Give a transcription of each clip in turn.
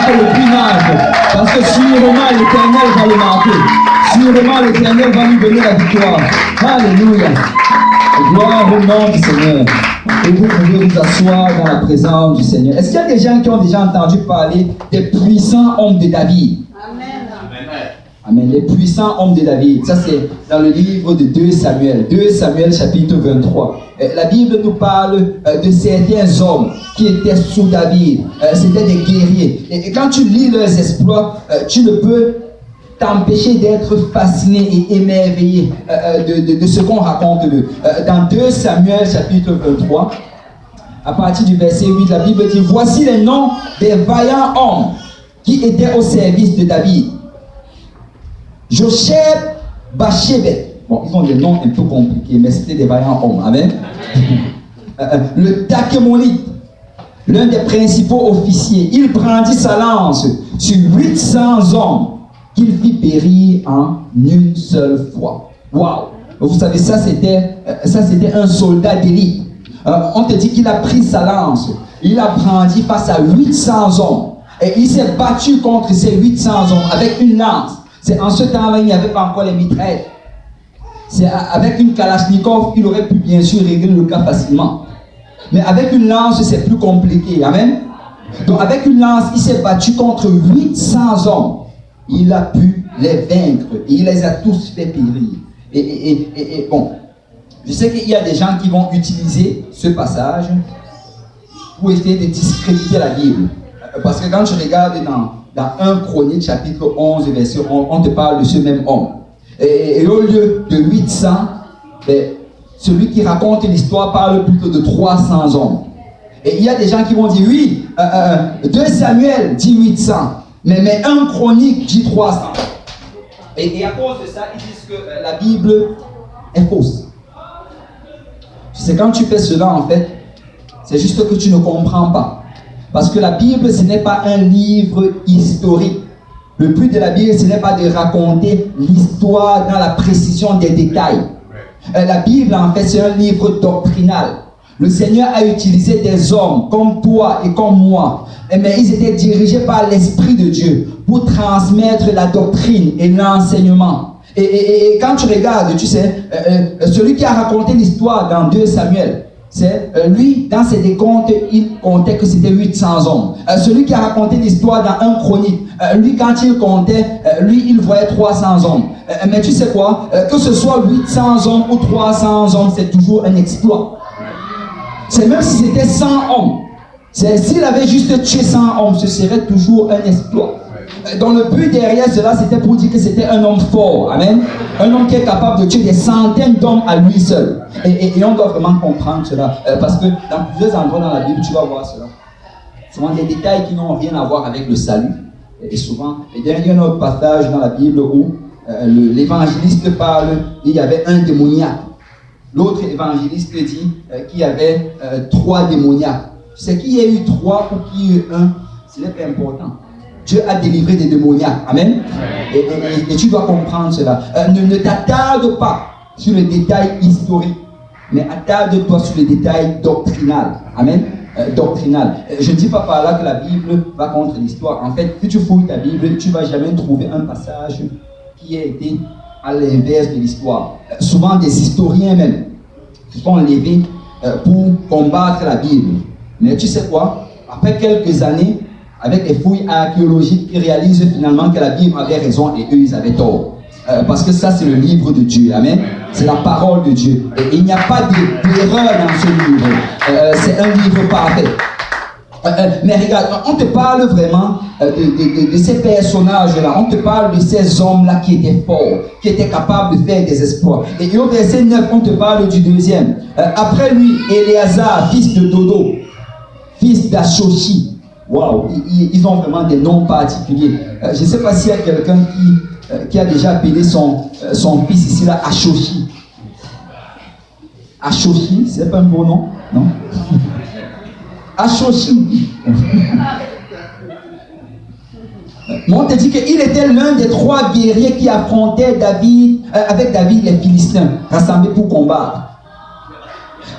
marquer le plus large. Parce que sûrement l'Éternel va le marquer. Sûrement l'Éternel va lui donner la victoire. Alléluia. Gloire au nom du Seigneur. Et vous pouvez vous asseoir dans la présence du Seigneur. Est-ce qu'il y a des gens qui ont déjà entendu parler des puissants hommes de David? Amen. Amen. Les puissants hommes de David. Ça, c'est dans le livre de 2 Samuel. 2 Samuel, chapitre 23. La Bible nous parle de certains hommes qui étaient sous David. C'était des guerriers. Et quand tu lis leurs exploits, tu ne peux t'empêcher d'être fasciné et émerveillé de ce qu'on raconte d'eux. Dans 2 Samuel, chapitre 23, à partir du verset 8, la Bible dit: voici les noms des vaillants hommes qui étaient au service de David. Josheb, Bachébet. Bon, ils ont des noms un peu compliqués, mais c'était des vaillants hommes. Amen. Le Takemonite, l'un des principaux officiers, il brandit sa lance sur 800 hommes qu'il fit périr en une seule fois. Waouh! Vous savez, ça c'était un soldat d'élite. On te dit qu'il a pris sa lance, il a brandi face à 800 hommes. Et il s'est battu contre ces 800 hommes avec une lance. C'est en ce temps-là, il n'y avait pas encore les mitraillettes. C'est avec une Kalachnikov, il aurait pu bien sûr régler le cas facilement. Mais avec une lance, c'est plus compliqué. Amen. Donc avec une lance, il s'est battu contre 800 hommes. Il a pu les vaincre et il les a tous fait périr. Et bon, je sais qu'il y a des gens qui vont utiliser ce passage pour essayer de discréditer la Bible. Parce que quand je regarde dans 1 Chronique, chapitre 11, verset 11, on te parle de ce même homme. Et au lieu de 800, celui qui raconte l'histoire parle plutôt de 300 hommes. Et il y a des gens qui vont dire, oui, 2 Samuel dit 800, mais 1 Chronique dit 300. Et à cause de ça, ils disent que la Bible est fausse. C'est quand tu fais cela, en fait, c'est juste que tu ne comprends pas. Parce que la Bible, ce n'est pas un livre historique. Le but de la Bible, ce n'est pas de raconter l'histoire dans la précision des détails. La Bible, en fait, c'est un livre doctrinal. Le Seigneur a utilisé des hommes comme toi et comme moi, mais ils étaient dirigés par l'Esprit de Dieu pour transmettre la doctrine et l'enseignement. Et quand tu regardes, tu sais, celui qui a raconté l'histoire dans 2 Samuel, c'est lui, dans ses décomptes, il comptait que c'était 800 hommes. Celui qui a raconté l'histoire dans 1 Chronique, lui, quand il comptait, lui, il voyait 300 hommes. Mais tu sais quoi? Que ce soit 800 hommes ou 300 hommes, c'est toujours un exploit. C'est même si c'était 100 hommes. S'il avait juste tué 100 hommes, ce serait toujours un exploit. Donc le but derrière cela, c'était pour dire que c'était un homme fort. Amen. Un homme qui est capable de tuer des centaines d'hommes à lui seul. Et on doit vraiment comprendre cela. Parce que dans plusieurs endroits dans la Bible, tu vas voir cela. Souvent des détails qui n'ont rien à voir avec le salut. Et souvent, il y a un autre passage dans la Bible où l'évangéliste parle, il y avait un démoniaque. L'autre évangéliste dit qu'il y avait 3 démoniaques. C'est qu'il y a eu 3 ou qu'il y a eu 1, ce n'est pas important. Dieu a délivré des démoniaques. Amen. Et tu dois comprendre cela. Ne t'attarde pas sur les détails historiques, mais attarde-toi sur les détails doctrinaux. Amen. Doctrinal. Je ne dis pas par là que la Bible va contre l'histoire. En fait, si tu fouilles ta Bible, tu ne vas jamais trouver un passage qui a été à l'inverse de l'histoire. Souvent, des historiens même se sont levés pour combattre la Bible. Mais tu sais quoi? Après quelques années, avec les fouilles archéologiques, ils réalisent finalement que la Bible avait raison et eux, ils avaient tort. Parce que ça, c'est le livre de Dieu. Amen. C'est la parole de Dieu. Et il n'y a pas d'erreur dans ce livre. C'est un livre parfait. Mais regarde, on te parle vraiment de ces personnages-là. On te parle de ces hommes-là qui étaient forts, qui étaient capables de faire des exploits. Et au verset 9, on te parle du deuxième. Après lui, Éléazar, fils de Dodo, fils d'Ashoshi. Waouh, ils ont vraiment des noms particuliers. Je ne sais pas s'il y a quelqu'un qui a déjà appelé son fils ici là Ashoshi. Ashoshi, c'est pas un beau nom, non? Ashoshi. On te dit qu'il était l'un des 3 guerriers qui affrontaient avec David les Philistins, rassemblés pour combattre.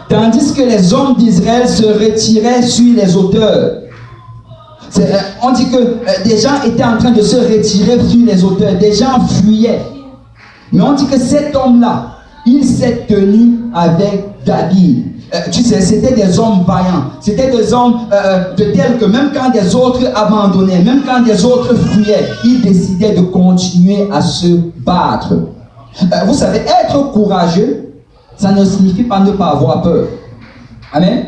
Tandis que les hommes d'Israël se retiraient sur les hauteurs. On dit que des gens étaient en train de se retirer sur les hauteurs, des gens fuyaient. Mais on dit que cet homme-là, il s'est tenu avec David. Tu sais, c'était des hommes vaillants, c'était des hommes de tels que même quand des autres abandonnaient, même quand des autres fuyaient, ils décidaient de continuer à se battre. Vous savez, être courageux, ça ne signifie pas ne pas avoir peur. Amen.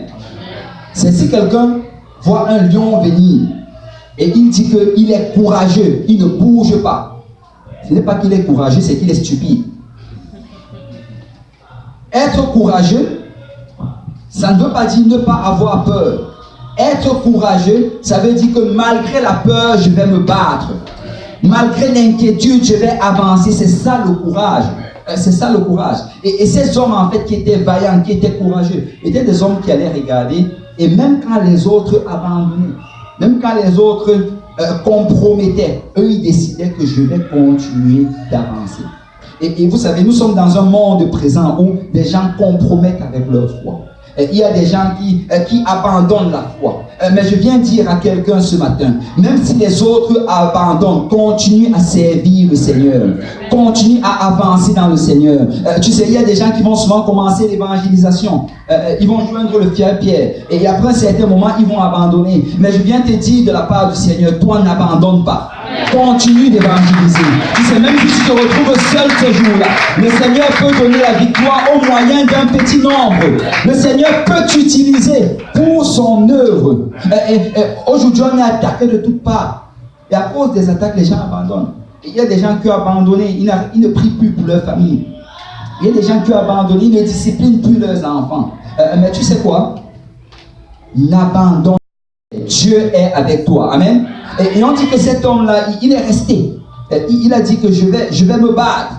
C'est si quelqu'un voit un lion venir et il dit qu'il est courageux, il ne bouge pas. Ce n'est pas qu'il est courageux, c'est qu'il est stupide. Être courageux, ça ne veut pas dire ne pas avoir peur. Être courageux, ça veut dire que malgré la peur, je vais me battre. Malgré l'inquiétude, je vais avancer. C'est ça le courage. C'est ça le courage. Et ces hommes, en fait, qui étaient vaillants, qui étaient courageux, étaient des hommes qui allaient regarder. Et même quand les autres abandonnaient, même quand les autres compromettaient, eux, ils décidaient que je vais continuer d'avancer. Et vous savez, nous sommes dans un monde présent où des gens compromettent avec leur foi. Il y a des gens qui abandonnent la foi. Mais je viens dire à quelqu'un ce matin, même si les autres abandonnent, continue à servir le Seigneur. Continue à avancer dans le Seigneur. Tu sais, il y a des gens qui vont souvent commencer l'évangélisation. Ils vont joindre le fier Pierre. Et après un certain moment, ils vont abandonner. Mais je viens te dire de la part du Seigneur, toi n'abandonne pas. Continue d'évangéliser. Tu sais, même si tu te retrouves seul ce jour-là, le Seigneur peut donner la victoire au moyen d'un petit nombre. Le Seigneur peut t'utiliser pour son œuvre. Aujourd'hui, on est attaqué de toutes parts. Et à cause des attaques, les gens abandonnent. Et il y a des gens qui ont abandonné, ils ne prient plus pour leur famille. Il y a des gens qui ont abandonné, ils ne disciplinent plus leurs enfants. Mais tu sais quoi? N'abandonne pas. Dieu est avec toi. Amen. Et on dit que cet homme-là, il est resté. Il a dit que je vais me battre.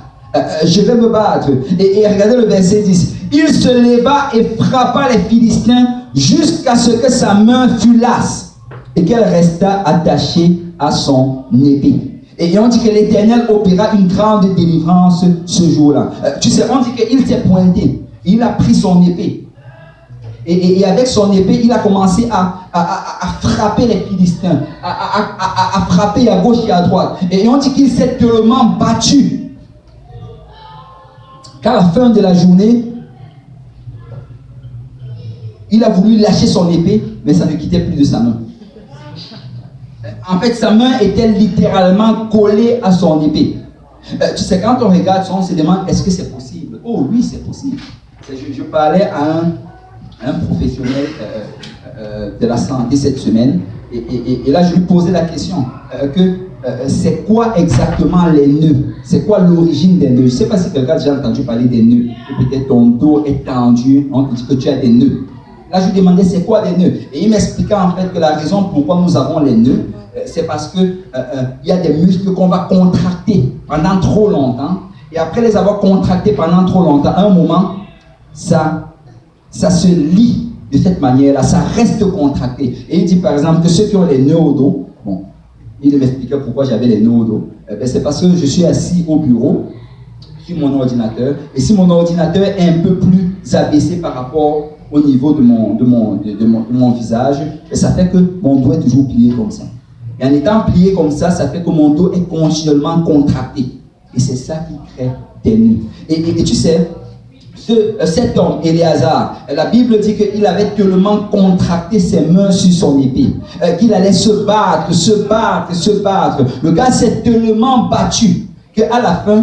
Je vais me battre. Et regardez le verset 10. Il se leva et frappa les Philistins jusqu'à ce que sa main fût lasse et qu'elle resta attachée à son épée. Et on dit que l'Éternel opéra une grande délivrance ce jour-là. Tu sais, on dit qu'il s'est pointé. Il a pris son épée. Et avec son épée, il a commencé à frapper les Philistins, à frapper à gauche et à droite. Et on dit qu'il s'est tellement battu qu'à la fin de la journée, il a voulu lâcher son épée, mais ça ne quittait plus de sa main. En fait, sa main était littéralement collée à son épée. Tu sais, quand on regarde ça, on se demande, est-ce que c'est possible? Oh oui, c'est possible. Je parlais à un professionnel de la santé cette semaine, et là je lui posais la question, c'est quoi exactement les nœuds? C'est quoi l'origine des nœuds? Je ne sais pas si quelqu'un a déjà entendu parler des nœuds, peut-être ton dos est tendu, on te dit que tu as des nœuds. Là je lui demandais c'est quoi les nœuds, et il m'expliquait en fait que la raison pourquoi nous avons les nœuds, c'est parce que il y a des muscles qu'on va contracter pendant trop longtemps, et après les avoir contractés pendant trop longtemps, à un moment, ça se lie de cette manière-là, ça reste contracté. Et il dit par exemple que ceux qui ont les nœuds au dos, bon, il m'expliquait pourquoi j'avais les nœuds au dos. C'est parce que je suis assis au bureau, sur mon ordinateur, et si mon ordinateur est un peu plus abaissé par rapport au niveau de mon visage, et ça fait que mon dos est toujours plié comme ça. Et en étant plié comme ça, ça fait que mon dos est continuellement contracté. Et c'est ça qui crée des nœuds. Et tu sais, cet homme, Éléazar, la Bible dit qu'il avait tellement contracté ses mains sur son épée, qu'il allait se battre. Le gars s'est tellement battu qu'à la fin,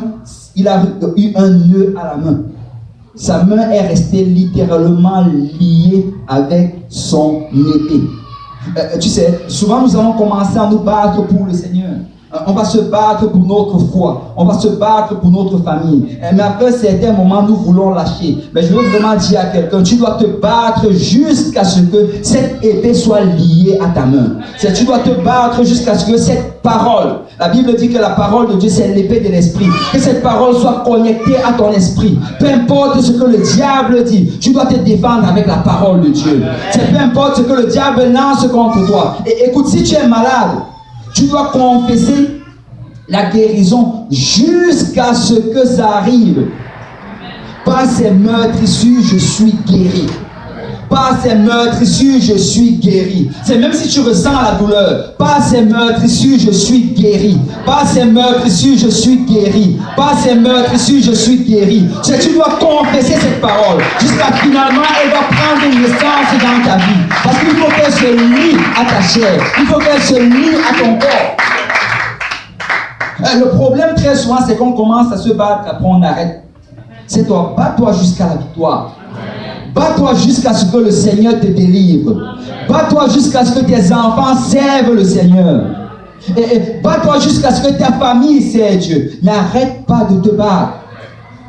il a eu un nœud à la main. Sa main est restée littéralement liée avec son épée. Tu sais, souvent nous allons commencer à nous battre pour le Seigneur. On va se battre pour notre foi. On va se battre pour notre famille. Mais après un certain moment, nous voulons lâcher. Mais je veux vraiment dire à quelqu'un, tu dois te battre jusqu'à ce que cette épée soit liée à ta main. Tu dois te battre jusqu'à ce que cette parole, la Bible dit que la parole de Dieu, c'est l'épée de l'esprit. Que cette parole soit connectée à ton esprit. Peu importe ce que le diable dit, tu dois te défendre avec la parole de Dieu. Peu importe ce que le diable lance contre toi. Et écoute, si tu es malade, tu dois confesser la guérison jusqu'à ce que ça arrive. Par ces meurtrissures, je suis guéri. Par ces meurtrissures, je suis guéri. C'est même si tu ressens la douleur. Par ces meurtrissures, je suis guéri. Par ces meurtrissures, je suis guéri. Par ces meurtrissures, je suis guéri. C'est tu dois confesser cette parole jusqu'à finalement elle va prendre une naissance dans ta vie. Parce qu'il faut qu'elle se lie à ta chair. Il faut qu'elle se lie à ton corps. Le problème très souvent, c'est qu'on commence à se battre, après on arrête. C'est toi, bats-toi jusqu'à la victoire. Bats-toi jusqu'à ce que le Seigneur te délivre. Bats-toi jusqu'à ce que tes enfants servent le Seigneur. Et bats-toi jusqu'à ce que ta famille serve Dieu. N'arrête pas de te battre.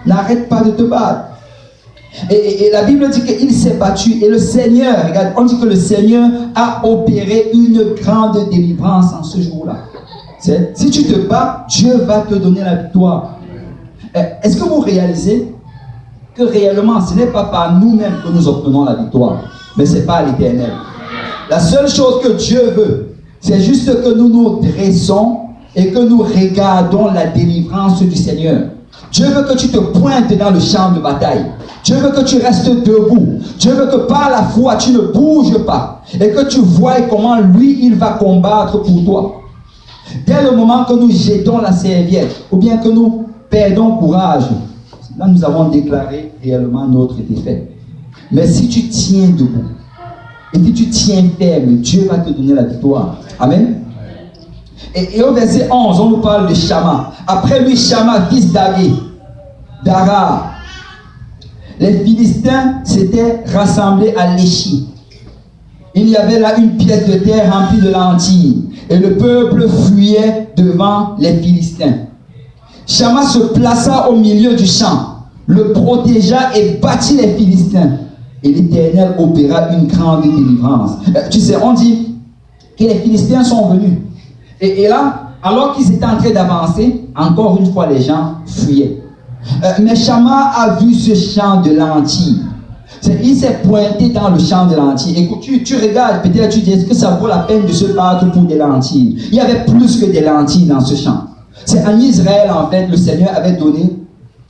N'arrête pas de te battre. Et la Bible dit qu'il s'est battu. Et le Seigneur, regarde, on dit que le Seigneur a opéré une grande délivrance en ce jour-là. Si tu te bats, Dieu va te donner la victoire. Est-ce que vous réalisez que réellement, ce n'est pas par nous-mêmes que nous obtenons la victoire, mais c'est par l'Éternel. La seule chose que Dieu veut, c'est juste que nous nous dressons et que nous regardons la délivrance du Seigneur. Dieu veut que tu te pointes dans le champ de bataille. Dieu veut que tu restes debout. Dieu veut que par la foi, tu ne bouges pas et que tu vois comment lui, il va combattre pour toi. Dès le moment que nous jetons la serviette ou bien que nous perdons courage, là nous avons déclaré réellement notre défaite. Mais si tu tiens debout et si tu tiens ferme, Dieu va te donner la victoire. Amen. Et au verset 11, on nous parle de Shama. Après lui, Shama, fils d'Ara. Les Philistins s'étaient rassemblés à Léchi. Il y avait là une pièce de terre remplie de lentilles. Et le peuple fuyait devant les Philistins. Shama se plaça au milieu du champ, le protégea et battit les Philistins. Et l'Éternel opéra une grande délivrance. Tu sais, on dit que les Philistins sont venus. Et là, alors qu'ils étaient en train d'avancer, encore une fois, les gens fuyaient. Mais Shama a vu ce champ de lentilles. Il s'est pointé dans le champ de lentilles. Écoute, tu regardes, peut-être tu dis, est-ce que ça vaut la peine de se battre pour des lentilles? Il y avait plus que des lentilles dans ce champ. C'est en Israël, en fait, le Seigneur avait donné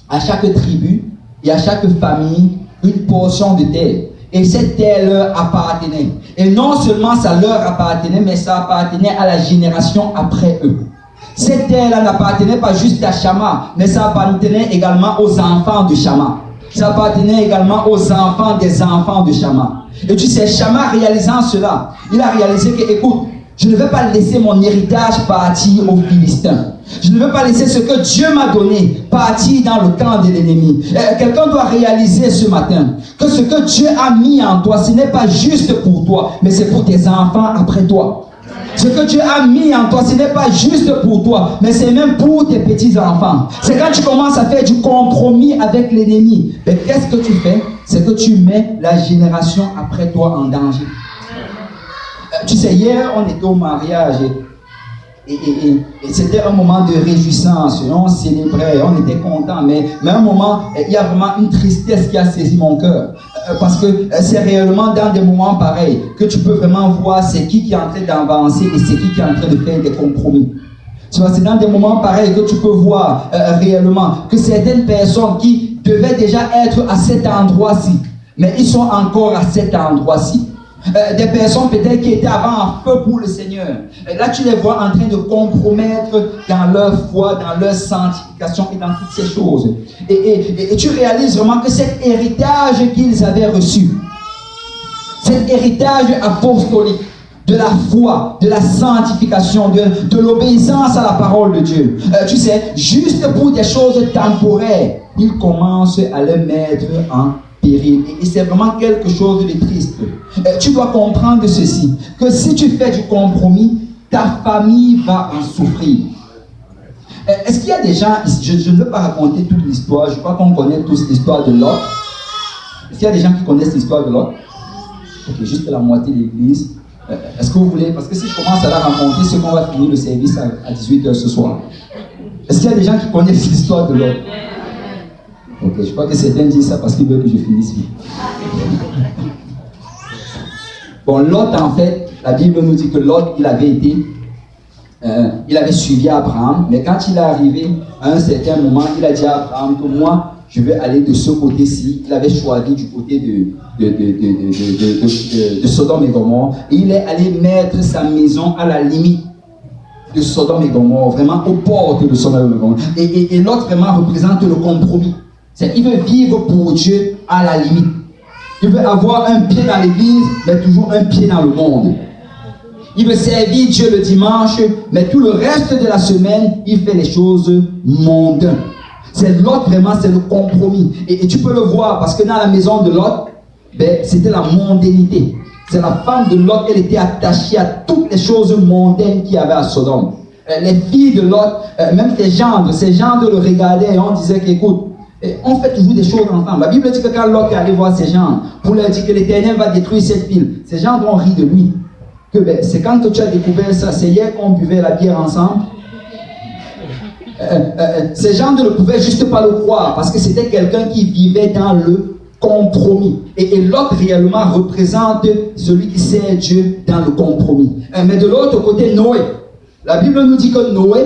à chaque tribu et à chaque famille une portion de terre. Et cette terre leur appartenait. Et non seulement ça leur appartenait, mais ça appartenait à la génération après eux. Cette terre-là n'appartenait pas juste à Shama, mais ça appartenait également aux enfants de Shama. Ça appartenait également aux enfants des enfants de Shama. Et tu sais, Shama réalisant cela, il a réalisé que, écoute, je ne vais pas laisser mon héritage partir aux Philistins. Je ne veux pas laisser ce que Dieu m'a donné partir dans le camp de l'ennemi. Quelqu'un doit réaliser ce matin que ce que Dieu a mis en toi, ce n'est pas juste pour toi, mais c'est pour tes enfants après toi. Ce que Dieu a mis en toi, ce n'est pas juste pour toi, mais c'est même pour tes petits-enfants. C'est quand tu commences à faire du compromis avec l'ennemi. Mais qu'est-ce que tu fais? C'est que tu mets la génération après toi en danger. Tu sais, hier, on était au mariage et c'était un moment de réjouissance. On célébrait, on était contents, mais à un moment, il y a vraiment une tristesse qui a saisi mon cœur. Parce que c'est réellement dans des moments pareils que tu peux vraiment voir c'est qui est en train d'avancer et c'est qui est en train de faire des compromis. Tu vois, c'est dans des moments pareils que tu peux voir réellement que certaines personnes qui devaient déjà être à cet endroit-ci, mais ils sont encore à cet endroit-ci. Des personnes peut-être qui étaient avant en feu pour le Seigneur. Là, tu les vois en train de compromettre dans leur foi, dans leur sanctification et dans toutes ces choses. Et tu réalises vraiment que cet héritage qu'ils avaient reçu, cet héritage apostolique, de la foi, de la sanctification, de l'obéissance à la parole de Dieu. Tu sais, juste pour des choses temporaires, ils commencent à les mettre en péril. Et c'est vraiment quelque chose de triste. Tu dois comprendre ceci, que si tu fais du compromis, ta famille va en souffrir. Est-ce qu'il y a des gens, je ne veux pas raconter toute l'histoire, je crois qu'on connaît tous l'histoire de Lot. Est-ce qu'il y a des gens qui connaissent l'histoire de Lot? Ok, juste la moitié de l'église. Est-ce que vous voulez, parce que si je commence à la raconter, c'est qu'on va finir le service à 18h ce soir. Est-ce qu'il y a des gens qui connaissent l'histoire de Lot? Ok, je crois que certains disent ça parce qu'ils veulent que je finisse vite. Bon, Lot, en fait, la Bible nous dit que Lot, il avait suivi Abraham, mais quand il est arrivé à un certain moment, il a dit à Abraham que moi, je vais aller de ce côté-ci. Il avait choisi du côté de Sodome et Gomorrhe. Et il est allé mettre sa maison à la limite de Sodome et Gomorrhe, vraiment aux portes de Sodome et Gomorrhe. Et l'autre vraiment représente le compromis. Il veut vivre pour Dieu à la limite. Il veut avoir un pied dans l'église, mais toujours un pied dans le monde. Il veut servir Dieu le dimanche, mais tout le reste de la semaine, il fait les choses mondaines. C'est Lot vraiment, c'est le compromis. Et tu peux le voir, parce que dans la maison de Lot, c'était la mondanité. C'est la femme de Lot, elle était attachée à toutes les choses mondaines qu'il y avait à Sodome. Les filles de Lot, même ses gendres le regardaient et on disait qu'écoute, on fait toujours des choses ensemble. La Bible dit que quand Lot est allé voir ses gendres, pour leur dire que l'Éternel va détruire cette ville, ses gendres ont ri de lui. C'est quand tu as découvert ça, c'est hier qu'on buvait la bière ensemble. Ces gens ne pouvaient juste pas le croire parce que c'était quelqu'un qui vivait dans le compromis. Et l'autre réellement représente celui qui sert Dieu dans le compromis. Mais de l'autre côté, Noé. La Bible nous dit que Noé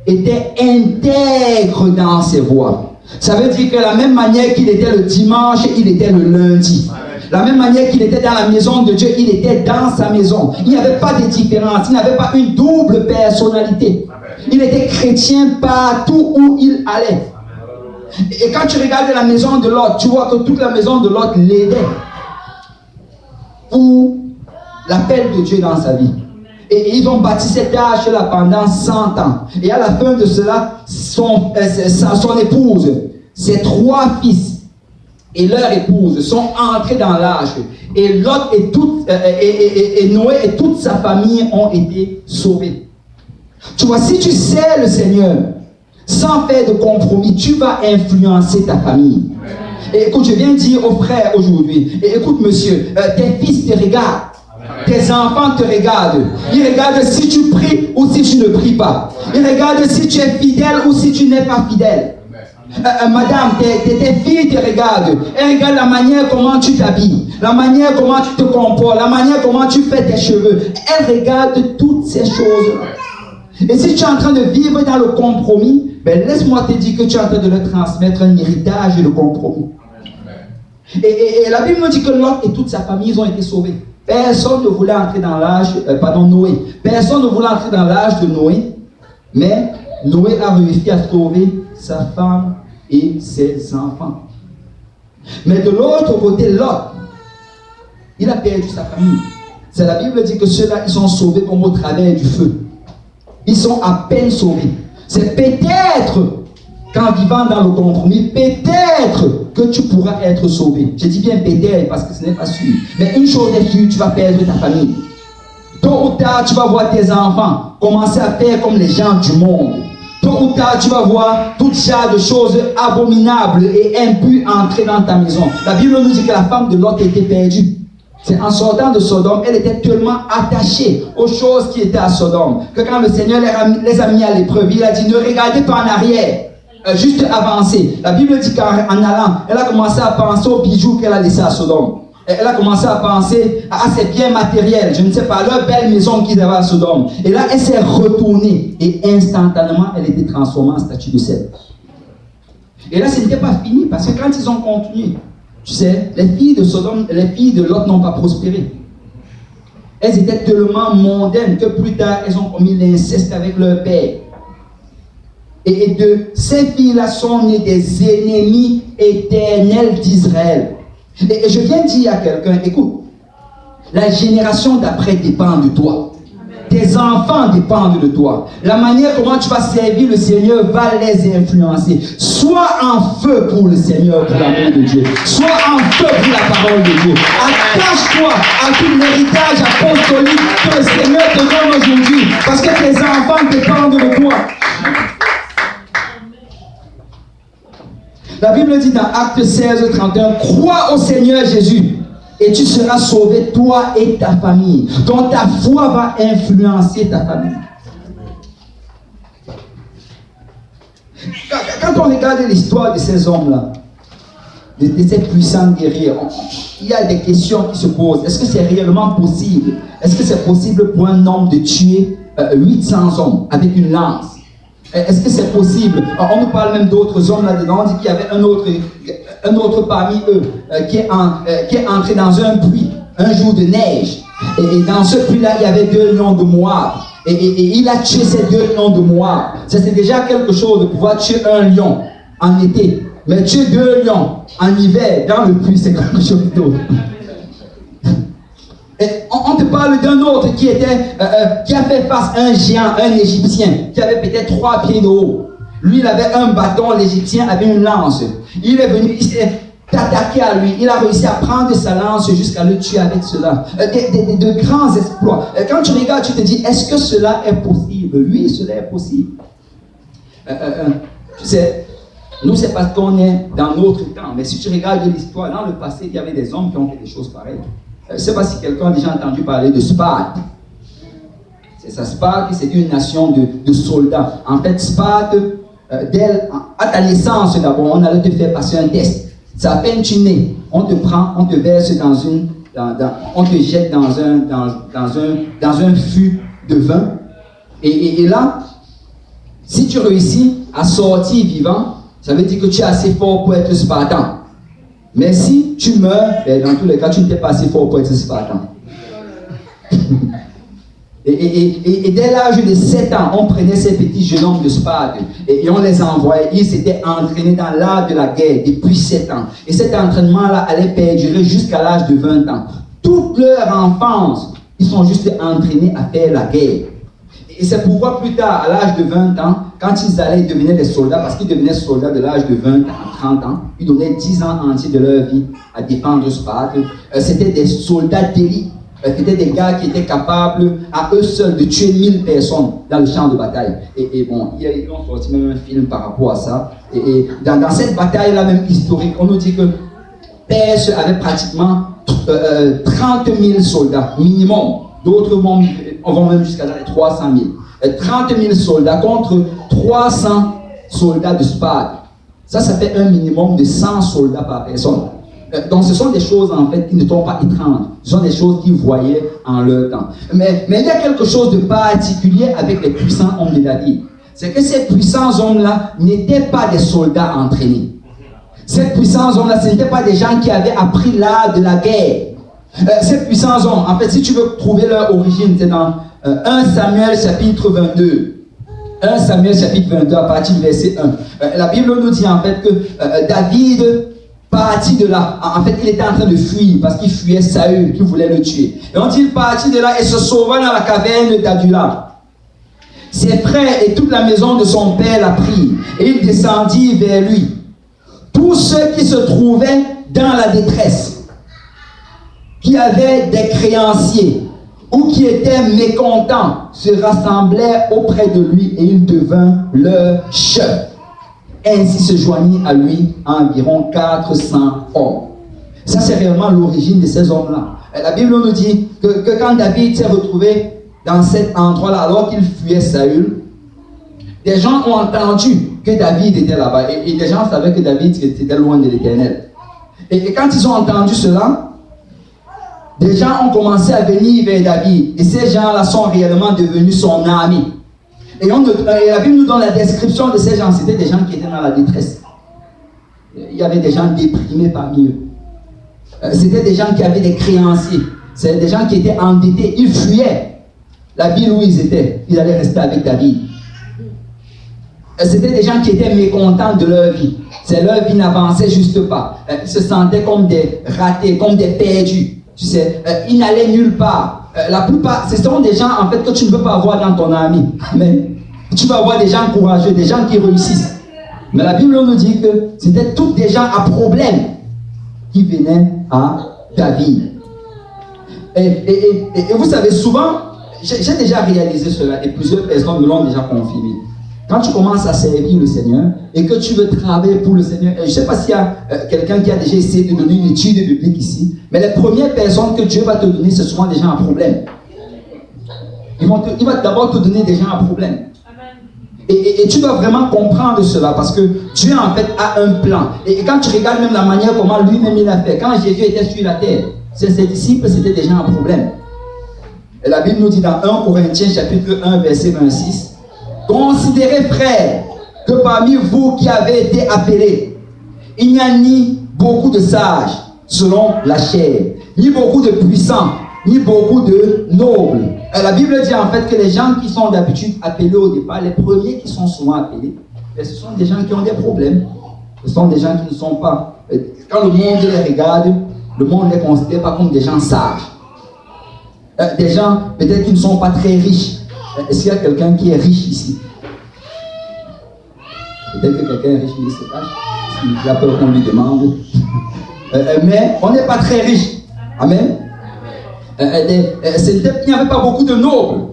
était intègre dans ses voies. Ça veut dire que la même manière qu'il était le dimanche, il était le lundi. La même manière qu'il était dans la maison de Dieu, il était dans sa maison. Il n'y avait pas de différence, il n'avait pas une double personnalité. Il était chrétien partout où il allait. Et quand tu regardes la maison de Lot, tu vois que toute la maison de Lot l'aidait pour l'appel de Dieu dans sa vie. Et ils ont bâti cette arche-là pendant 100 ans. Et à la fin de cela, son épouse, ses 3 fils et leur épouse sont entrés dans l'arche. Et Lot et Noé et toute sa famille ont été sauvés. Tu vois, si tu sers le Seigneur sans faire de compromis, tu vas influencer ta famille. Et écoute, je viens dire aux frères aujourd'hui, et écoute monsieur, tes fils te regardent. Tes enfants te regardent. Ils regardent si tu pries ou si tu ne pries pas. Ils regardent si tu es fidèle ou si tu n'es pas fidèle. Madame, tes filles te regardent. Elles regardent la manière comment tu t'habilles, la manière comment tu te comportes, la manière comment tu fais tes cheveux. Elles regardent toutes ces choses. Et si tu es en train de vivre dans le compromis, laisse-moi te dire que tu es en train de leur transmettre un héritage de compromis. Et la Bible nous dit que Lot et toute sa famille, ils ont été sauvés. Personne ne voulait entrer dans l'âge, Noé. Personne ne voulait entrer dans l'âge de Noé, mais Noé a réussi à sauver sa femme et ses enfants. Mais de l'autre côté, Lot, il a perdu sa famille. C'est la Bible dit que ceux-là, ils sont sauvés comme au travers du feu. Ils sont à peine sauvés. C'est peut-être qu'en vivant dans le compromis, peut-être que tu pourras être sauvé. Je dis bien peut-être parce que ce n'est pas sûr. Mais une chose est sûre, tu vas perdre ta famille. Tôt ou tard, tu vas voir tes enfants commencer à faire comme les gens du monde. Tôt ou tard, tu vas voir tout genre de choses abominables et impures entrer dans ta maison. La Bible nous dit que la femme de Lot était perdue. C'est en sortant de Sodome, elle était tellement attachée aux choses qui étaient à Sodome que quand le Seigneur les a mis à l'épreuve, il a dit ne regardez pas en arrière. Juste avancer. La Bible dit qu'en allant, elle a commencé à penser aux bijoux qu'elle a laissés à Sodome. Elle a commencé à penser à ses biens matériels, je ne sais pas, leur belle maison qu'ils avaient à Sodome. Et là, elle s'est retournée et instantanément, elle était transformée en statue de sel. Et là, ce n'était pas fini parce que quand ils ont continué, tu sais, les filles de Sodome, les filles de Lot n'ont pas prospéré. Elles étaient tellement mondaines que plus tard, elles ont commis l'inceste avec leur père. Et de ces filles-là sont nées des ennemis éternels d'Israël. Et je viens dire à quelqu'un, écoute, la génération d'après dépend de toi. Tes enfants dépendent de toi. La manière comment tu vas servir le Seigneur va les influencer. Sois en feu pour le Seigneur, pour l'amour de Dieu. Sois en feu pour la parole de Dieu. Attache-toi à tout l'héritage apostolique que le Seigneur te donne aujourd'hui. Parce que tes enfants dépendent de toi. La Bible dit dans Actes 16, 31, crois au Seigneur Jésus et tu seras sauvé, toi et ta famille. Donc ta foi va influencer ta famille. Quand on regarde l'histoire de ces hommes-là, de ces puissants guerriers, il y a des questions qui se posent. Est-ce que c'est réellement possible? Est-ce que c'est possible pour un homme de tuer 800 hommes avec une lance? Est-ce que c'est possible? On nous parle même d'autres hommes là-dedans. On dit qu'il y avait un autre parmi eux qui est entré dans un puits un jour de neige. Et dans ce puits-là, il y avait 2 lions de Moab. Et il a tué ces 2 lions de Moab. Ça, c'est déjà quelque chose de pouvoir tuer un lion en été. Mais tuer 2 lions en hiver dans le puits, c'est quelque chose d'autre. Et on te parle d'un autre qui a fait face à un géant, un Égyptien, qui avait peut-être 3 pieds de haut. Lui, il avait un bâton, l'Égyptien avait une lance. Il est venu, il s'est attaqué à lui. Il a réussi à prendre sa lance jusqu'à le tuer avec cela. De grands exploits. Quand tu regardes, tu te dis, est-ce que cela est possible? Oui, cela est possible. Tu sais, nous, c'est parce qu'on est dans notre temps. Mais si tu regardes l'histoire, dans le passé, il y avait des hommes qui ont fait des choses pareilles. Je ne sais pas si quelqu'un a déjà entendu parler de Sparte. C'est ça, Sparte, c'est une nation de soldats. En fait, Sparte, à ta naissance d'abord, on allait te faire passer un test. C'est à peine tu nais, on te prend, on te verse on te jette dans un fût de vin. Et là, si tu réussis à sortir vivant, ça veut dire que tu es assez fort pour être Spartan. Mais si tu meurs, dans tous les cas, tu n'étais pas assez fort pour être Spartan. Et dès l'âge de 7 ans, on prenait ces petits jeunes hommes de Sparte et on les envoyait. Ils s'étaient entraînés dans l'art de la guerre depuis 7 ans. Et cet entraînement-là allait perdurer jusqu'à l'âge de 20 ans. Toute leur enfance, ils sont juste entraînés à faire la guerre. Et c'est pourquoi plus tard, à l'âge de 20 ans, quand ils allaient, ils devenaient des soldats, parce qu'ils devenaient soldats de l'âge de 20 à 30 ans, ils donnaient 10 ans entiers de leur vie à défendre Sparte. C'était des soldats d'élite. C'était des gars qui étaient capables à eux seuls de tuer 1000 personnes dans le champ de bataille. Et bon, ils ont sorti même un film par rapport à ça. Et dans cette bataille-là même historique, on nous dit que Perse avait pratiquement 30 000 soldats minimum. D'autres vont même jusqu'à 300 000. 30 000 soldats contre 300 soldats de Sparte. Ça fait un minimum de 100 soldats par personne. Donc ce sont des choses en fait qui ne sont pas étranges. Ce sont des choses qu'ils voyaient en leur temps. Mais il y a quelque chose de particulier avec les puissants hommes de David. C'est que ces puissants hommes-là n'étaient pas des soldats entraînés. Ces puissants hommes-là, ce n'étaient pas des gens qui avaient appris l'art de la guerre. Ces puissants hommes, en fait, si tu veux trouver leur origine, c'est dans 1 Samuel chapitre 22. 1 Samuel chapitre 22 à partir du verset 1. La Bible nous dit en fait que David parti de là. En fait, il était en train de fuir parce qu'il fuyait Saül qui voulait le tuer. Et on dit il partit de là et se sauva dans la caverne d'Adulam. Ses frères et toute la maison de son père la prirent et il descendit vers lui. Tous ceux qui se trouvaient dans la détresse, qui avaient des créanciers ou qui étaient mécontents, se rassemblèrent auprès de lui et il devint leur chef. Ainsi se joignit à lui environ 400 hommes. Ça, c'est réellement l'origine de ces hommes-là. La Bible nous dit que quand David s'est retrouvé dans cet endroit-là, alors qu'il fuyait Saül, des gens ont entendu que David était là-bas. Et des gens savaient que David était loin de l'Éternel. Et quand ils ont entendu cela, des gens ont commencé à venir vers David. Et ces gens-là sont réellement devenus son ami. Et la Bible nous donne la description de ces gens. C'était des gens qui étaient dans la détresse. Il y avait des gens déprimés parmi eux. C'était des gens qui avaient des créanciers. C'était des gens qui étaient endettés. Ils fuyaient la ville où ils étaient. Ils allaient rester avec David. C'était des gens qui étaient mécontents de leur vie. Leur vie n'avançait juste pas. Ils se sentaient comme des ratés, comme des perdus. Tu sais, ils n'allaient nulle part. La plupart, ce sont des gens en fait que tu ne peux pas avoir dans ton ami. Mais tu vas avoir des gens courageux, des gens qui réussissent. Mais la Bible nous dit que c'était tous des gens à problème qui venaient à David. Et vous savez, souvent, j'ai déjà réalisé cela et plusieurs personnes me l'ont déjà confirmé. Quand tu commences à servir le Seigneur et que tu veux travailler pour le Seigneur, je ne sais pas s'il y a quelqu'un qui a déjà essayé de donner une étude biblique ici, mais les premières personnes que Dieu va te donner, ce seront des gens à problème. Il va d'abord te donner des gens à problème. Et tu dois vraiment comprendre cela parce que Dieu en fait a un plan. Et quand tu regardes même la manière comment lui-même il a fait, quand Jésus était sur la terre, ses disciples c'était des gens à problème. Et la Bible nous dit dans 1 Corinthiens chapitre 1 verset 26, Considérez, frères, que parmi vous qui avez été appelés, il n'y a ni beaucoup de sages selon la chair, ni beaucoup de puissants, ni beaucoup de nobles. La Bible dit en fait que les gens qui sont d'habitude appelés au départ, les premiers qui sont souvent appelés, ce sont des gens qui ont des problèmes. Ce sont des gens qui ne sont pas... Quand le monde les regarde, le monde ne les considère pas comme des gens sages. Des gens peut-être qui ne sont pas très riches. Est-ce qu'il y a quelqu'un qui est riche ici? Peut-être que quelqu'un est riche, mais il se cache. Il a peur qu'on lui demande. Mais on n'est pas très riche. Amen. Il n'y avait pas beaucoup de nobles.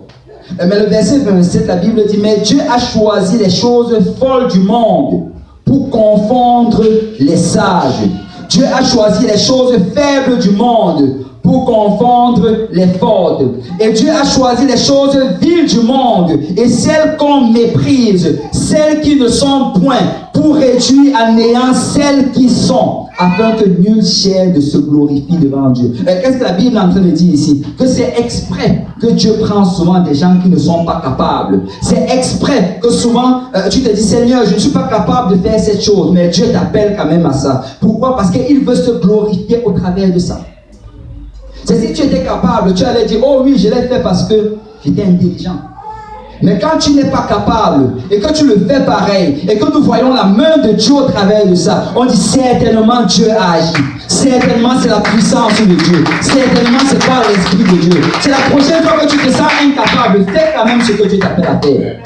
Mais le verset 27, la Bible dit, mais Dieu a choisi les choses folles du monde pour confondre les sages. Dieu a choisi les choses faibles du monde pour confondre les fortes. Et Dieu a choisi les choses viles du monde et celles qu'on méprise, celles qui ne sont point, pour réduire à néant celles qui sont, afin que nulle chair ne se glorifie devant Dieu. Qu'est-ce que la Bible est en train de dire ici? Que c'est exprès que Dieu prend souvent des gens qui ne sont pas capables. C'est exprès que souvent tu te dis, Seigneur, je ne suis pas capable de faire cette chose, mais Dieu t'appelle quand même à ça. Pourquoi? Parce qu'il veut se glorifier au travers de ça. C'est si tu étais capable, tu allais dire, oh oui, je l'ai fait parce que j'étais intelligent. Mais quand tu n'es pas capable et que tu le fais pareil et que nous voyons la main de Dieu au travers de ça, on dit certainement Dieu a agi. Certainement c'est la puissance de Dieu. Certainement c'est par l'Esprit de Dieu. C'est la prochaine fois que tu te sens incapable, fais quand même ce que Dieu t'appelle à faire.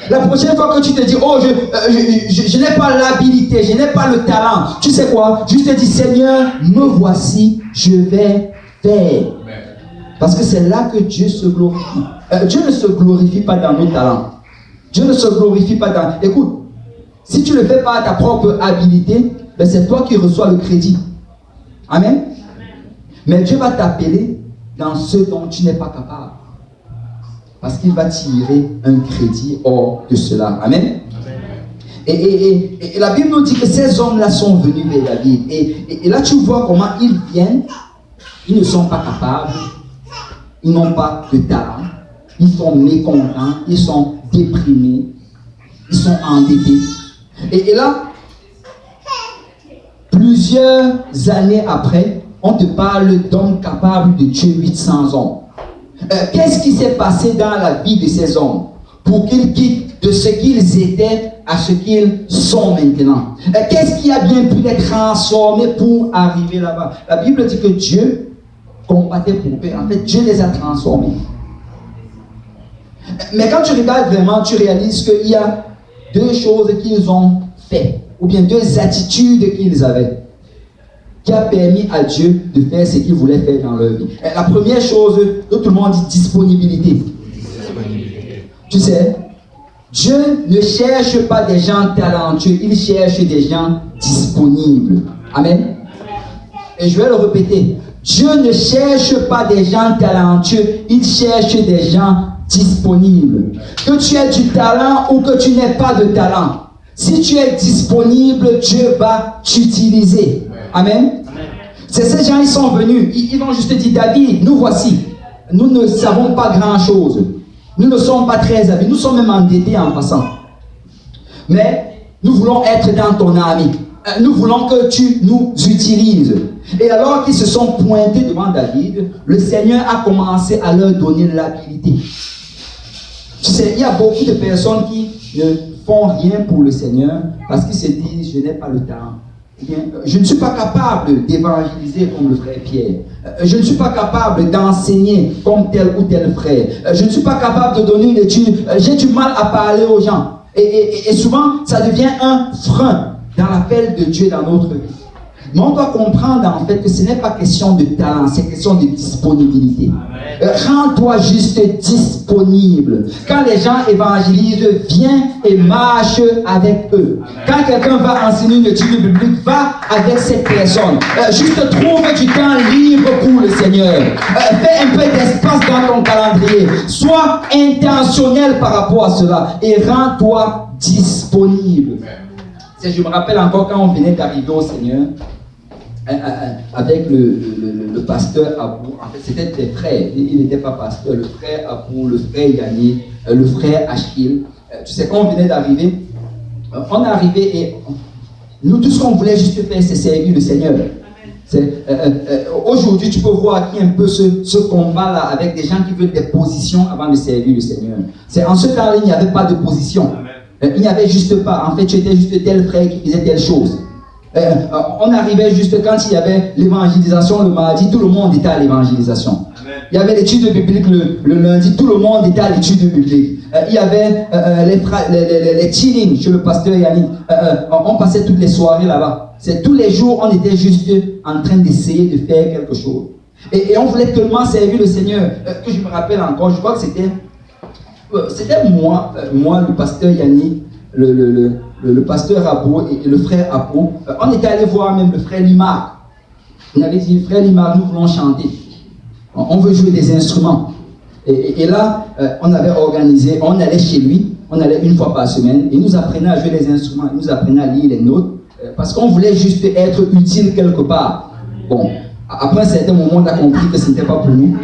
La prochaine fois que tu te dis, oh, je n'ai pas l'habilité, je n'ai pas le talent, tu sais quoi? Juste te dis, Seigneur, me voici, je vais faire. Parce que c'est là que Dieu se glorifie. Dieu ne se glorifie pas dans nos talents. Dieu ne se glorifie pas dans... Écoute, si tu ne le fais pas à ta propre habilité, ben c'est toi qui reçois le crédit. Amen. Mais Dieu va t'appeler dans ce dont tu n'es pas capable. Parce qu'il va tirer un crédit hors de cela. Amen. Et la Bible nous dit que ces hommes-là sont venus vers David. Et là, tu vois comment ils viennent. Ils ne sont pas capables. Ils n'ont pas de talent. Ils sont mécontents. Ils sont déprimés. Ils sont endettés. Et là, plusieurs années après, on te parle d'hommes capables de tuer 800 hommes. Qu'est-ce qui s'est passé dans la vie de ces hommes pour qu'ils quittent de ce qu'ils étaient à ce qu'ils sont maintenant? Qu'est-ce qui a bien pu les transformer pour arriver là-bas? La Bible dit que Dieu combattait pour eux. En fait, Dieu les a transformés. Mais quand tu regardes vraiment, tu réalises qu'il y a deux choses qu'ils ont fait, ou bien deux attitudes qu'ils avaient, qui a permis à Dieu de faire ce qu'il voulait faire dans leur vie. Et la première chose, tout le monde dit disponibilité. Tu sais, Dieu ne cherche pas des gens talentueux, il cherche des gens disponibles. Amen. Et je vais le répéter. Dieu ne cherche pas des gens talentueux, il cherche des gens disponibles. Que tu aies du talent ou que tu n'aies pas de talent, si tu es disponible, Dieu va t'utiliser. Amen. C'est ces gens, ils sont venus, ils vont juste dire, David, nous voici. Nous ne savons pas grand-chose. Nous ne sommes pas très habiles. Nous sommes même endettés en passant. Mais nous voulons être dans ton armée. Nous voulons que tu nous utilises. Et alors qu'ils se sont pointés devant David, le Seigneur a commencé à leur donner l'habilité. Tu sais, il y a beaucoup de personnes qui ne font rien pour le Seigneur parce qu'ils se disent, je n'ai pas le talent. Bien, je ne suis pas capable d'évangéliser comme le frère Pierre. Je ne suis pas capable d'enseigner comme tel ou tel frère. Je ne suis pas capable de donner une étude. J'ai du mal à parler aux gens. Et souvent, ça devient un frein dans l'appel de Dieu dans notre vie. Mais on doit comprendre en fait que ce n'est pas question de talent, c'est question de disponibilité. Rends-toi juste disponible. Quand les gens évangélisent, viens et marche avec eux. Quand quelqu'un va enseigner une étude biblique, va avec cette personne. Juste trouve du temps libre pour le Seigneur. Fais un peu d'espace dans ton calendrier. Sois intentionnel par rapport à cela et rends-toi disponible. Je me rappelle encore quand on venait d'arriver au Seigneur, avec le pasteur Abou. En fait, c'était des frères. Il n'était pas pasteur. Le frère Abou, le frère Yannick, le frère Achille. Tu sais, quand on venait d'arriver, on est arrivé et nous, tout ce qu'on voulait juste faire, c'est servir le Seigneur. Aujourd'hui, tu peux voir qu'il y a un peu ce combat-là avec des gens qui veulent des positions avant de servir le Seigneur. En ce temps-là, il n'y avait pas de position. Il n'y avait juste pas. En fait, tu étais juste tel frère qui faisait telle chose. On arrivait juste quand il y avait l'évangélisation le mardi, tout le monde était à l'évangélisation. Il y avait l'étude biblique le lundi, tout le monde était à l'étude biblique. Il y avait les chillings chez le pasteur Yannick. On passait toutes les soirées là-bas. Tous les jours, on était juste en train d'essayer de faire quelque chose. Et on voulait tellement servir le Seigneur que je me rappelle encore, je crois que c'était moi, le pasteur Yannick, le pasteur Abo et le frère Abo. On était allé voir même le frère Limar. On avait dit, frère Limar, nous voulons chanter. On veut jouer des instruments. Et là, on avait organisé, on allait chez lui, on allait une fois par semaine, et il nous apprenait à jouer les instruments, il nous apprenait à lire les notes, parce qu'on voulait juste être utile quelque part. Bon, après un certain moment, on a compris que ce n'était pas pour nous.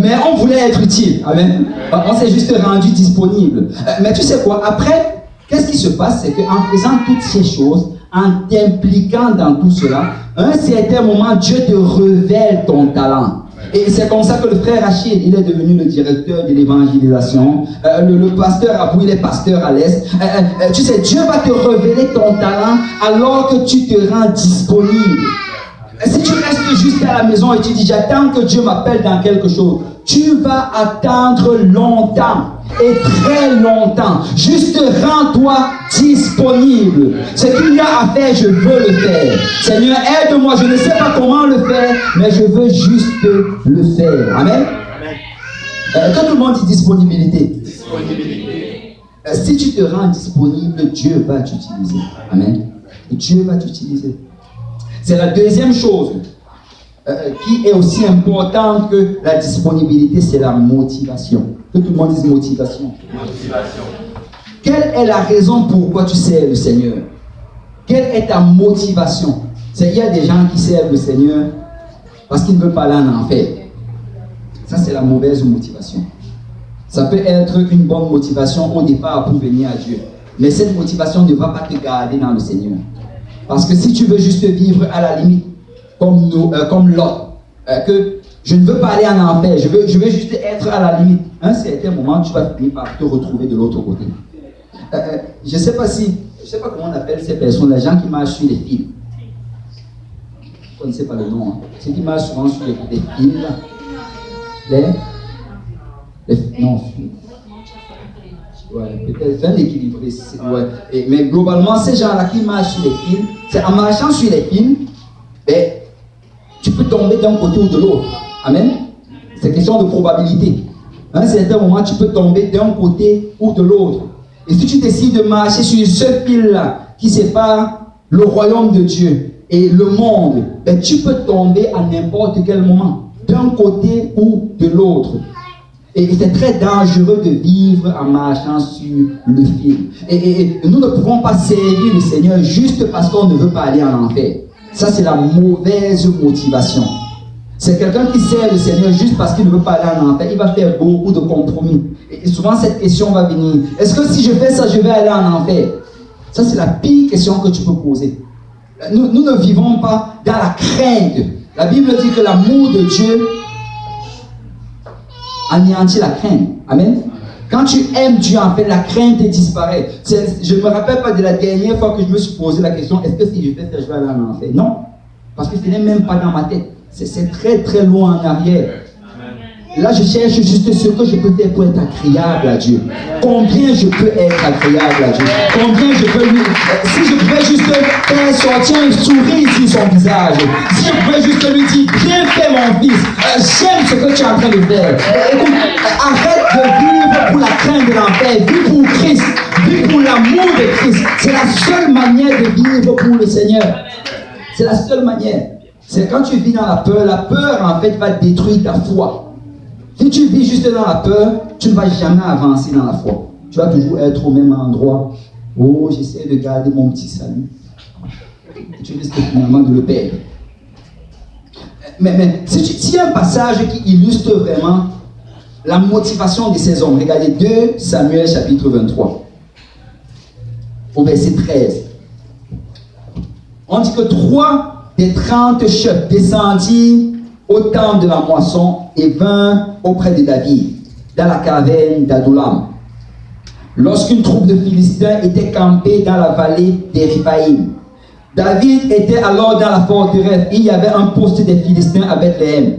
Mais on voulait être utile. Amen. On s'est juste rendu disponible. Mais tu sais quoi, après, qu'est-ce qui se passe? C'est qu'en faisant toutes ces choses, en t'impliquant dans tout cela, à un certain moment, Dieu te révèle ton talent. Et c'est comme ça que le frère Achille, il est devenu le directeur de l'évangélisation. Le pasteur Abou, il est pasteur à l'Est. Tu sais, Dieu va te révéler ton talent alors que tu te rends disponible. Si tu restes juste à la maison et tu dis, j'attends que Dieu m'appelle dans quelque chose, tu vas attendre longtemps et très longtemps. Juste rends-toi disponible. Ce qu'il y a à faire, je veux le faire. Seigneur, aide-moi. Je ne sais pas comment le faire, mais je veux juste le faire. Amen. Quand tout le monde dit disponibilité, si tu te rends disponible, Dieu va t'utiliser. Amen. Dieu va t'utiliser. C'est la deuxième chose qui est aussi importante que la disponibilité, c'est la motivation. Que tout le monde dise motivation. Motivation. Quelle est la raison pourquoi tu sers le Seigneur? Quelle est ta motivation? Il y a des gens qui servent le Seigneur parce qu'ils ne veulent pas aller en enfer. Ça, c'est la mauvaise motivation. Ça peut être une bonne motivation au départ pour venir à Dieu. Mais cette motivation ne va pas te garder dans le Seigneur. Parce que si tu veux juste vivre à la limite, comme Lot, que je ne veux pas aller en enfer, je veux juste être à la limite, à un certain moment, tu vas finir par te retrouver de l'autre côté. Je ne sais pas comment on appelle ces personnes, les gens qui marchent sur les fils. Vous ne connaissez pas le nom, hein. Ceux qui marchent souvent sur les fils, non, ouais, peut-être un équilibré. Ouais. Mais globalement, ces gens-là qui marchent sur les fils, c'est en marchant sur les fils, ben, tu peux tomber d'un côté ou de l'autre. Amen. C'est question de probabilité. À un certain moment, tu peux tomber d'un côté ou de l'autre. Et si tu décides de marcher sur ce fil-là qui sépare le royaume de Dieu et le monde, ben, tu peux tomber à n'importe quel moment, d'un côté ou de l'autre. Et c'est très dangereux de vivre en marchant sur le fil. Et nous ne pouvons pas servir le Seigneur juste parce qu'on ne veut pas aller en enfer. Ça, c'est la mauvaise motivation. C'est quelqu'un qui sert le Seigneur juste parce qu'il ne veut pas aller en enfer. Il va faire beaucoup de compromis. Et souvent, cette question va venir. Est-ce que si je fais ça, je vais aller en enfer? Ça, c'est la pire question que tu peux poser. Nous ne vivons pas dans la crainte. La Bible dit que l'amour de Dieu anéantit la crainte. Amen. Quand tu aimes Dieu, en fait, la crainte disparaît. Je ne me rappelle pas de la dernière fois que je me suis posé la question, est-ce que si je fais ça, je vais aller en enfer? Non. Parce que ce n'est même pas dans ma tête. C'est très très loin en arrière. Là, je cherche juste ce que je peux faire pour être agréable à Dieu. Combien je peux être agréable à Dieu? Combien je peux lui... Si je pouvais juste faire sortir un sourire sur son visage. Si je pouvais juste lui dire, bien fait mon fils, j'aime ce que tu es en train de faire. Écoute, arrête de vivre pour la crainte de l'enfer. Vis pour Christ. Vis pour l'amour de Christ. C'est la seule manière de vivre pour le Seigneur. C'est la seule manière. C'est quand tu vis dans la peur en fait va détruire ta foi. Si tu vis juste dans la peur, tu ne vas jamais avancer dans la foi. Tu vas toujours être au même endroit. Oh, j'essaie de garder mon petit salut. Et tu risques finalement de le perdre. Mais s'il y a un passage qui illustre vraiment la motivation de ces hommes. Regardez 2 Samuel chapitre 23, au verset 13. On dit que 3 des 30 chefs descendirent au temps de la moisson et vinrent auprès de David, dans la caverne d'Adullam. Lorsqu'une troupe de Philistins était campée dans la vallée des Riphaïm, David était alors dans la forteresse. Il y avait un poste des Philistins à Bethléem.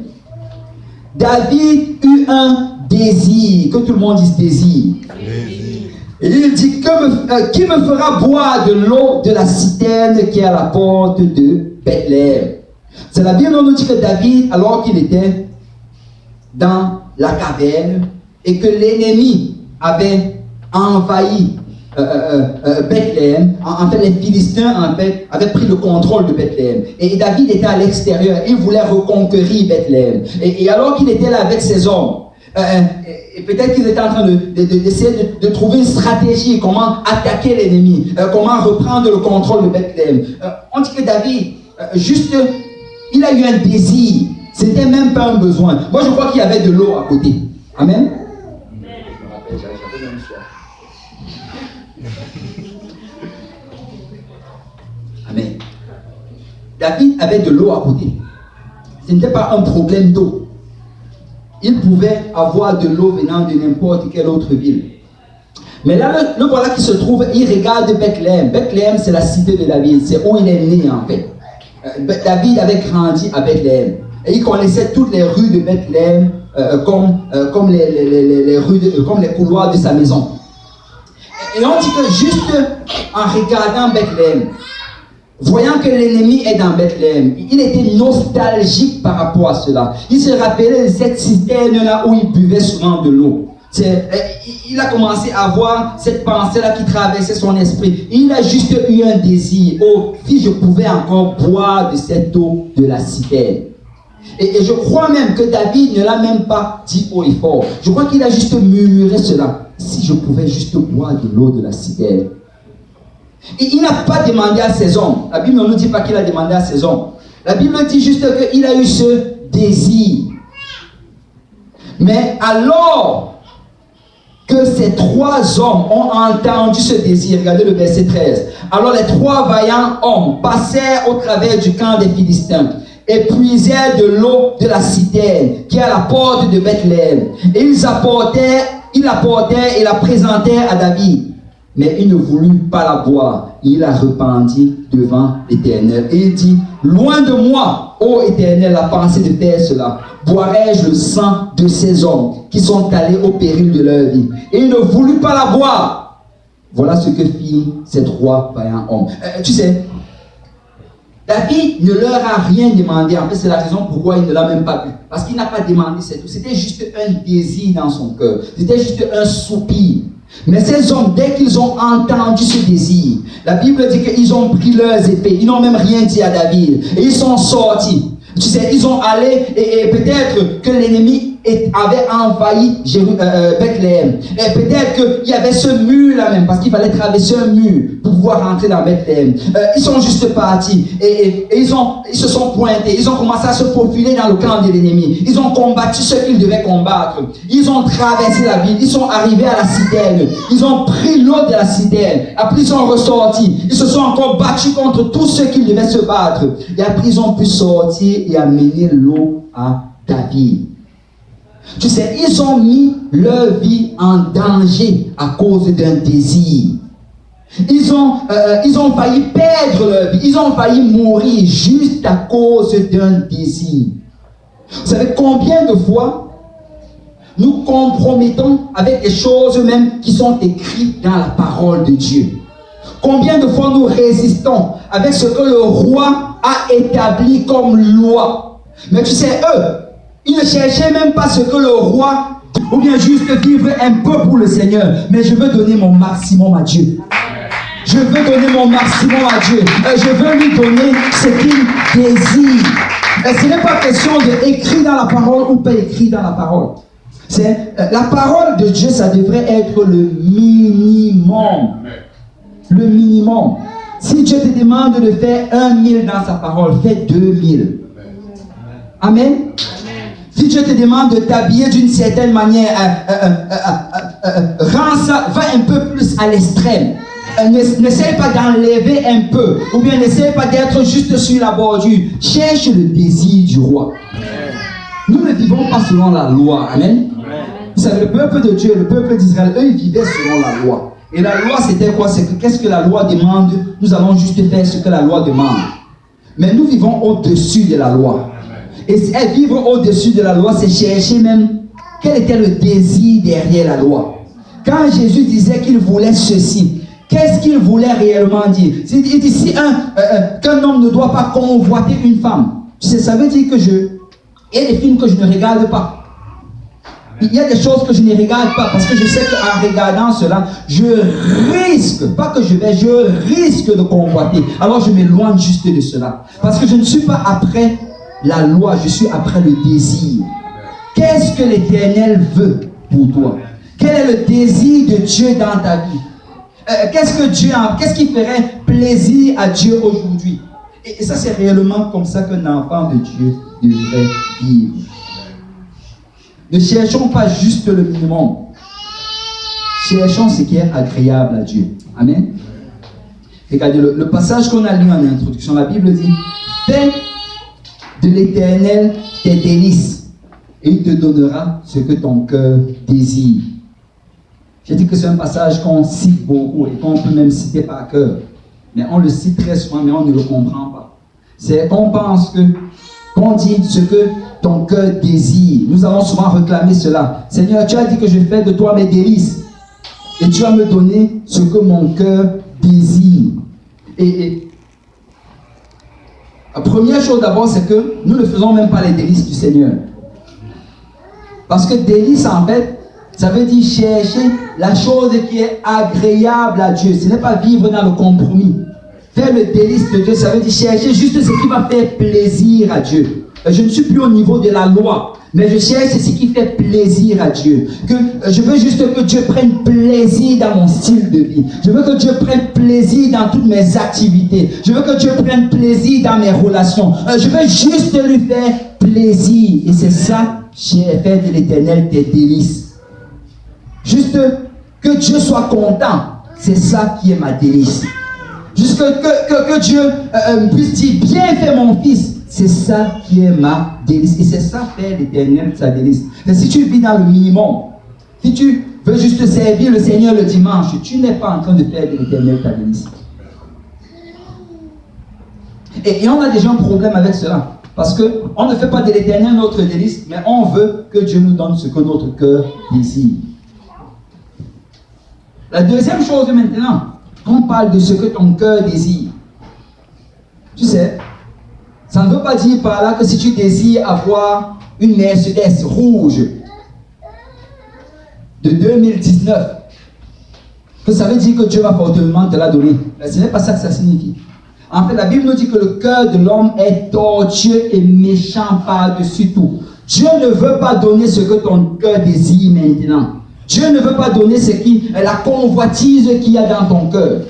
David eut un désir, que tout le monde dise désir. Et il dit, qui me fera boire de l'eau de la citerne qui est à la porte de Bethléem? C'est la Bible nous dit que David, alors qu'il était dans la caverne et que l'ennemi avait envahi Bethléem, en fait les Philistins en fait, avaient pris le contrôle de Bethléem. Et David était à l'extérieur, il voulait reconquérir Bethléem. Et alors qu'il était là avec ses hommes, et peut-être qu'il était en train d'essayer de trouver une stratégie, comment attaquer l'ennemi, comment reprendre le contrôle de Bethléem. On dit que David, juste, il a eu un désir, c'était même pas un besoin. Moi je crois qu'il y avait de l'eau à côté. Amen. Amen. David avait de l'eau à côté. Ce n'était pas un problème d'eau. Il pouvait avoir de l'eau venant de n'importe quelle autre ville. Mais là, le voilà qui se trouve, il regarde Bethléem. Bethléem, c'est la cité de David. C'est où il est né en fait. David avait grandi à Bethléem. Et il connaissait toutes les rues de Bethléem comme les couloirs de sa maison. Et on dit que juste en regardant Bethléem, voyant que l'ennemi est dans Bethléem, il était nostalgique par rapport à cela. Il se rappelait de cette citerne-là où il buvait souvent de l'eau. Il a commencé à avoir cette pensée-là qui traversait son esprit. Il a juste eu un désir. Oh, si je pouvais encore boire de cette eau de la citerne. Et je crois même que David ne l'a même pas dit haut et fort. Je crois qu'il a juste murmuré cela. Si je pouvais juste boire de l'eau de la citerne. Et il n'a pas demandé à ses hommes. La Bible ne nous dit pas qu'il a demandé à ses hommes. La Bible dit juste qu'il a eu ce désir. Mais alors que ces 3 hommes ont entendu ce désir, regardez le verset 13. Alors les 3 vaillants hommes passèrent au travers du camp des Philistins et puisèrent de l'eau de la citerne qui est à la porte de Bethléem. Et ils l'apportèrent et la présentèrent à David. Mais il ne voulut pas la boire. Il la répandit devant l'Éternel. Et il dit, loin de moi, ô Éternel, la pensée de faire cela. Boirai-je le sang de ces hommes qui sont allés au péril de leur vie? Et il ne voulut pas la boire. Voilà ce que firent ces 3 vaillants hommes. Tu sais, David ne leur a rien demandé. En fait, c'est la raison pourquoi il ne l'a même pas vu. Parce qu'il n'a pas demandé, c'est tout. C'était juste un désir dans son cœur. C'était juste un soupir. Mais ces hommes, dès qu'ils ont entendu ce désir, la Bible dit qu'ils ont pris leurs épées. Ils n'ont même rien dit à David. Et ils sont sortis. Tu sais, ils ont allé et peut-être que l'ennemi avait envahi Bethléem. Et peut-être qu'il y avait ce mur-là même, parce qu'il fallait traverser un mur pour pouvoir rentrer dans Bethléem. Ils sont juste partis et ils se sont pointés. Ils ont commencé à se profiler dans le camp de l'ennemi. Ils ont combattu ce qu'ils devaient combattre. Ils ont traversé la ville. Ils sont arrivés à la citerne. Ils ont pris l'eau de la citerne. Après, ils sont ressortis. Ils se sont encore battus contre tous ceux qui devaient se battre. Et après, ils ont pu sortir et amener l'eau à David. Tu sais, ils ont mis leur vie en danger à cause d'un désir. Ils ont failli perdre leur vie. Ils ont failli mourir juste à cause d'un désir. Vous savez combien de fois nous compromettons avec des choses même qui sont écrites dans la parole de Dieu? Combien de fois nous résistons avec ce que le roi a établi comme loi? Mais tu sais, eux, ils ne cherchaient même pas ce que le roi dit, ou bien juste vivre un peu pour le Seigneur. Mais je veux donner mon maximum à Dieu. Je veux donner mon maximum à Dieu. Je veux lui donner ce qu'il désire. Et ce n'est pas question d'écrire dans la parole ou pas écrire dans la parole. C'est la parole de Dieu, ça devrait être le minimum. Le minimum. Si Dieu te demande de faire 1000 dans sa parole, fais 2000. Amen. Si Dieu te demande de t'habiller d'une certaine manière, rends ça, va un peu plus à l'extrême. N'essaie pas d'enlever un peu, ou bien n'essaie pas d'être juste sur la bordure. Cherche le désir du roi. Nous ne vivons pas selon la loi. Amen. Vous savez, le peuple de Dieu, le peuple d'Israël, eux, ils vivaient selon la loi. Et la loi, c'était quoi? C'est que qu'est-ce que la loi demande? Nous allons juste faire ce que la loi demande. Mais nous vivons au-dessus de la loi. Et vivre au-dessus de la loi, c'est chercher même quel était le désir derrière la loi. Quand Jésus disait qu'il voulait ceci, qu'est-ce qu'il voulait réellement dire? Il dit qu'un homme ne doit pas convoiter une femme. Ça veut dire que il y a des films que je ne regarde pas. Il y a des choses que je ne regarde pas parce que je sais qu'en regardant cela, je risque de convoiter. Alors je m'éloigne juste de cela. Parce que je ne suis pas après la loi, je suis après le désir. Qu'est-ce que l'Éternel veut pour toi? Quel est le désir de Dieu dans ta vie? Qu'est-ce qui ferait plaisir à Dieu aujourd'hui? Et ça, c'est réellement comme ça qu'un enfant de Dieu devrait vivre. Ne cherchons pas juste le minimum. Cherchons ce qui est agréable à Dieu. Amen. Regardez le passage qu'on a lu en introduction. La Bible dit: fais de l'Éternel tes délices et il te donnera ce que ton cœur désire. J'ai dit que c'est un passage qu'on cite beaucoup et qu'on peut même citer par cœur. Mais on le cite très souvent, mais on ne le comprend pas. C'est qu'on pense qu'on dit ce que ton cœur désire. Nous allons souvent réclamer cela. Seigneur, tu as dit que je fais de toi mes délices. Et tu vas me donner ce que mon cœur désire. Et la première chose d'abord, c'est que nous ne faisons même pas les délices du Seigneur. Parce que délice, en fait, ça veut dire chercher la chose qui est agréable à Dieu. Ce n'est pas vivre dans le compromis. Faire le délice de Dieu, ça veut dire chercher juste ce qui va faire plaisir à Dieu. Je ne suis plus au niveau de la loi, mais je cherche ce qui fait plaisir à Dieu. Je veux juste que Dieu prenne plaisir dans mon style de vie. Je veux que Dieu prenne plaisir dans toutes mes activités. Je veux que Dieu prenne plaisir dans mes relations. Je veux juste lui faire plaisir. Et c'est ça, faire de l'Éternel tes délices. Juste que Dieu soit content. C'est ça qui est ma délice. Juste que Dieu puisse dire, bien fait mon fils. C'est ça qui est ma délice. Et c'est ça faire l'Éternel sa délice. Et si tu vis dans le minimum, si tu veux juste servir le Seigneur le dimanche, tu n'es pas en train de faire de l'Éternel ta délice. Et on a déjà un problème avec cela. Parce qu'on ne fait pas de l'Éternel notre délice, mais on veut que Dieu nous donne ce que notre cœur désire. La deuxième chose maintenant, on parle de ce que ton cœur désire. Tu sais, ça ne veut pas dire par là que si tu désires avoir une Mercedes rouge de 2019, que ça veut dire que Dieu va fortement te la donner. Mais ce n'est pas ça que ça signifie. En fait, la Bible nous dit que le cœur de l'homme est tortueux et méchant par-dessus tout. Dieu ne veut pas donner ce que ton cœur désire maintenant. Dieu ne veut pas donner la convoitise qu'il y a dans ton cœur.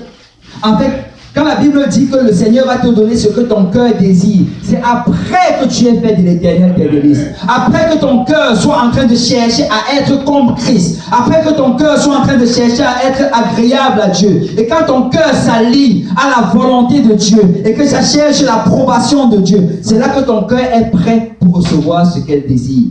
En fait, quand la Bible dit que le Seigneur va te donner ce que ton cœur désire, c'est après que tu aies fait de l'Éternel tes délices. Après que ton cœur soit en train de chercher à être comme Christ. Après que ton cœur soit en train de chercher à être agréable à Dieu. Et quand ton cœur s'allie à la volonté de Dieu et que ça cherche l'approbation de Dieu, c'est là que ton cœur est prêt pour recevoir ce qu'elle désire.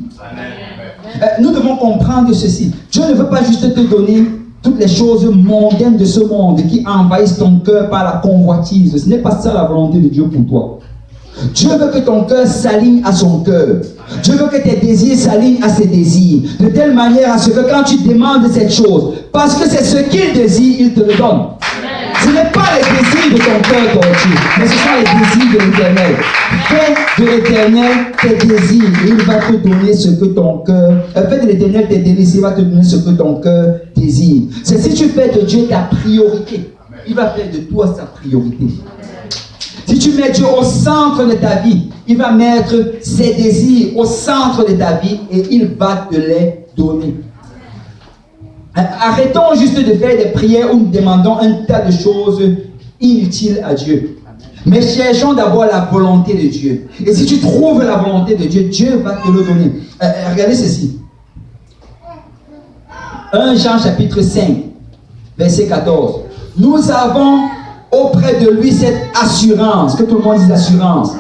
Nous devons comprendre ceci. Dieu ne veut pas juste te donner toutes les choses mondaines de ce monde qui envahissent ton cœur par la convoitise. Ce n'est pas ça la volonté de Dieu pour toi. Dieu veut que ton cœur s'aligne à son cœur. Dieu veut que tes désirs s'alignent à ses désirs. De telle manière à ce que quand tu demandes cette chose, parce que c'est ce qu'il désire, il te le donne. Ce n'est pas les désirs de ton cœur tordu, mais ce sont les désirs de l'Éternel. Fais de l'Éternel tes désirs et il va te donner ce que ton cœur... Fais de l'Éternel tes délices, il va te donner ce que ton cœur désire. C'est si tu fais de Dieu ta priorité, il va faire de toi sa priorité. Si tu mets Dieu au centre de ta vie, il va mettre ses désirs au centre de ta vie et il va te les donner. Arrêtons juste de faire des prières où nous demandons un tas de choses inutiles à Dieu. Mais cherchons d'abord la volonté de Dieu. Et si tu trouves la volonté de Dieu, Dieu va te le donner. Regardez ceci. 1 Jean chapitre 5, verset 14. Nous avons auprès de lui cette assurance. Que tout le monde dise assurance.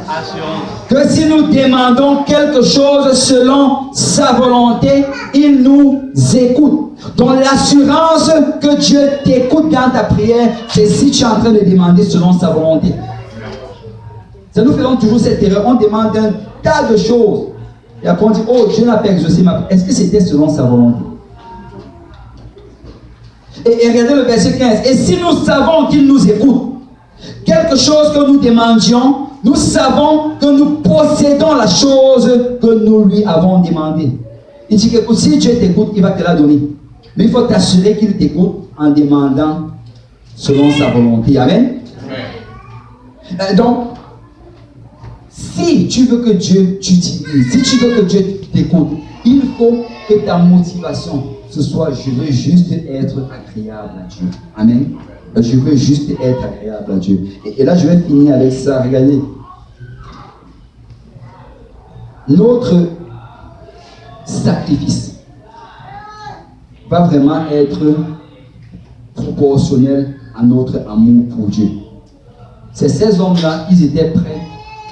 Que si nous demandons quelque chose selon sa volonté, il nous écoute. Donc l'assurance que Dieu t'écoute dans ta prière, c'est si tu es en train de demander selon sa volonté. Ça nous faisons toujours cette erreur. On demande un tas de choses. Et après on dit, oh Dieu n'a pas exaucé ma prière. Est-ce que c'était selon sa volonté? Et regardez le verset 15. Et si nous savons qu'il nous écoute, quelque chose que nous demandions, nous savons que nous possédons la chose que nous lui avons demandé. Il dit que si Dieu t'écoute, il va te la donner. Mais il faut t'assurer qu'il t'écoute en demandant selon sa volonté. Amen. Donc, si tu veux que Dieu t'utilise, si tu veux que Dieu t'écoute, il faut que ta motivation, ce soit je veux juste être agréable à Dieu. Amen. Je veux juste être agréable à Dieu. Et là, je vais finir avec ça. Regardez. Notre sacrifice va vraiment être proportionnel à notre amour pour Dieu. Ces hommes-là, ils étaient prêts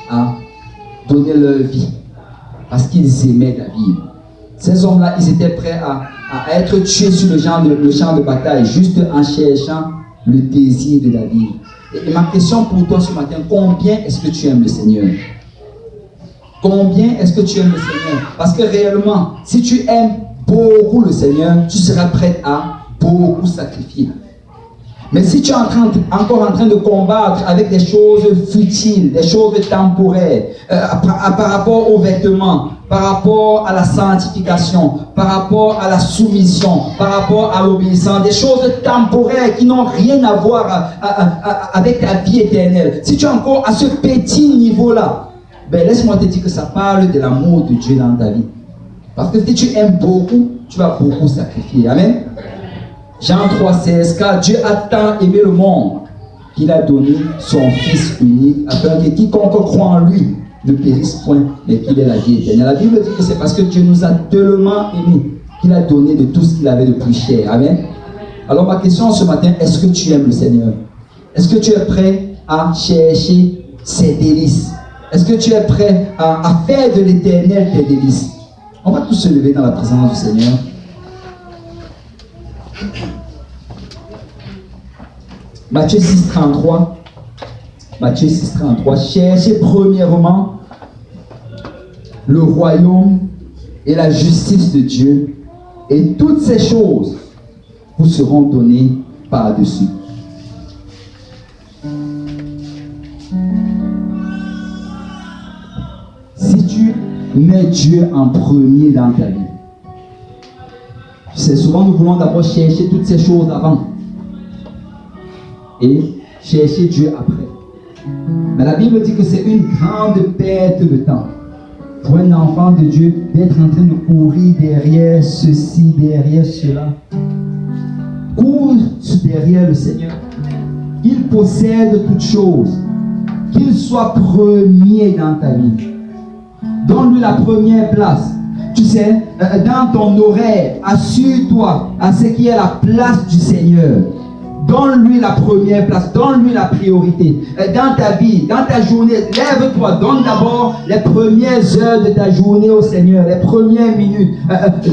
à donner leur vie parce qu'ils aimaient David. Ces hommes-là, ils étaient prêts à être tués sur le champ de bataille juste en cherchant le désir de David. Et ma question pour toi ce matin, combien est-ce que tu aimes le Seigneur? Combien est-ce que tu aimes le Seigneur? Parce que réellement, si tu aimes beaucoup le Seigneur, tu seras prêt à beaucoup sacrifier. Mais si tu es encore en train de combattre avec des choses futiles, des choses temporaires, par rapport aux vêtements, par rapport à la sanctification, par rapport à la soumission, par rapport à l'obéissance, des choses temporaires qui n'ont rien à voir avec ta vie éternelle. Si tu es encore à ce petit niveau-là, ben laisse-moi te dire que ça parle de l'amour de Dieu dans ta vie. Parce que si tu aimes beaucoup, tu vas beaucoup sacrifier. Amen. Jean 3,16, car Dieu a tant aimé le monde qu'il a donné son Fils unique, afin que quiconque croit en lui ne périsse point, mais qu'il ait la vie éternelle. La Bible dit que c'est parce que Dieu nous a tellement aimés qu'il a donné de tout ce qu'il avait de plus cher. Amen. Alors ma question ce matin, est-ce que tu aimes le Seigneur? Est-ce que tu es prêt à chercher ses délices? Est-ce que tu es prêt à faire de l'éternel tes délices? On va tous se lever dans la présence du Seigneur. Matthieu 6,33. Matthieu 6,33. Cherchez premièrement le royaume et la justice de Dieu, et toutes ces choses vous seront données par-dessus. Si tu mets Dieu en premier dans ta vie, c'est souvent nous voulons d'abord chercher toutes ces choses avant et chercher Dieu après. Mais la Bible dit que c'est une grande perte de temps pour un enfant de Dieu d'être en train de courir derrière ceci, derrière cela. Cours derrière le Seigneur. Il possède toutes choses. Qu'il soit premier dans ta vie. Donne-lui la première place. Tu sais, dans ton horaire, assure-toi à ce qui est la place du Seigneur. Donne-lui la première place, donne-lui la priorité. Dans ta vie, dans ta journée, lève-toi, donne d'abord les premières heures de ta journée au Seigneur, les premières minutes.